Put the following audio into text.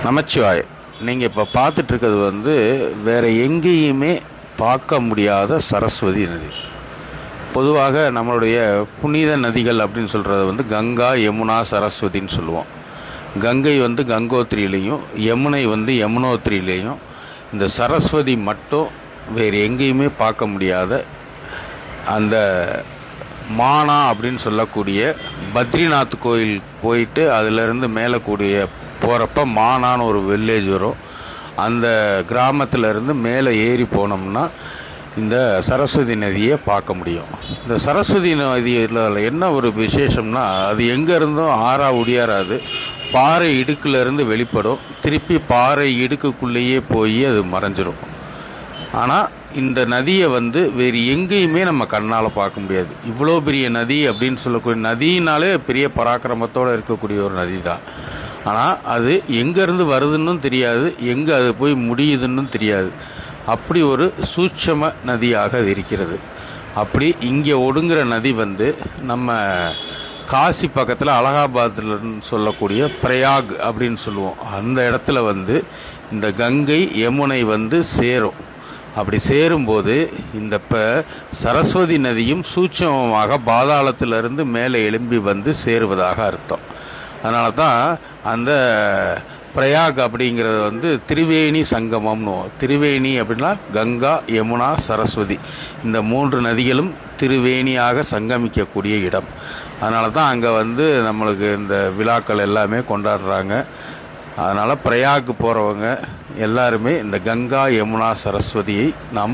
நமச்சிவாய். நீங்கள் இப்போ பார்த்துட்ருக்கிறது வேறு எங்கேயுமே பார்க்க முடியாத சரஸ்வதி நதி. பொதுவாக நம்மளுடைய புனித நதிகள் அப்படின்னு சொல்கிறது கங்கா, யமுனா, சரஸ்வதின்னு சொல்லுவோம். கங்கை கங்கோத்திரியிலையும், யமுனை யமுனோத்திரியிலையும், இந்த சரஸ்வதி மட்டும் வேறு எங்கேயுமே பார்க்க முடியாத அந்த மானா அப்படின்னு சொல்லக்கூடிய பத்ரிநாத் கோயில் போயிட்டு அதிலிருந்து மேலே கூடிய போகிறப்ப மானான்னு ஒரு வில்லேஜ் வரும். அந்த கிராமத்திலேருந்து மேலே ஏறி போனோம்னா இந்த சரஸ்வதி நதியை பார்க்க முடியும். இந்த சரஸ்வதி நதியில் என்ன ஒரு விசேஷம்னா, அது எங்கே இருந்தும் ஒடியாராது, பாறை இடுக்கிலேருந்து வெளிப்படும், திருப்பி பாறை இடுக்குள்ளேயே போய் அது மறைஞ்சிரும். ஆனால் இந்த நதியை வேறு எங்கேயுமே நம்ம கண்ணால் பார்க்க முடியாது. இவ்வளோ பெரிய நதி அப்படின்னு சொல்லக்கூடிய நதினாலே பெரிய பராக்கிரமத்தோடு இருக்கக்கூடிய ஒரு நதி தான். ஆனால் அது எங்கேருந்து வருதுன்னு தெரியாது, எங்கே அது போய் முடியுதுன்னு தெரியாது. அப்படி ஒரு சூட்சம நதியாக அது இருக்கிறது. அப்படி இங்கே ஒடுங்குற நதி நம்ம காசி பக்கத்தில் அலகாபாத்தில் சொல்லக்கூடிய பிரயாக் அப்படின்னு சொல்லுவோம். அந்த இடத்துல இந்த கங்கை, யமுனை சேரும். அப்படி சேரும்போது இந்த சரஸ்வதி நதியும் சூட்சமமாக பாதாளத்திலிருந்து மேலே எழும்பி சேருவதாக அர்த்தம். அதனால தான் அந்த பிரயாக் அப்படிங்கிறது திரிவேணி சங்கமம்னு. திரிவேணி அப்படின்னா கங்கா, யமுனா, சரஸ்வதி இந்த 3 நதிகளும் திருவேணியாக சங்கமிக்கக்கூடிய இடம். அதனால தான் அங்கே நம்மளுக்கு இந்த விழாக்கள் எல்லாமே கொண்டாடுறாங்க. அதனால் பிரயாக் போகிறவங்க எல்லாருமே இந்த கங்கா, யமுனா, சரஸ்வதியை நாம்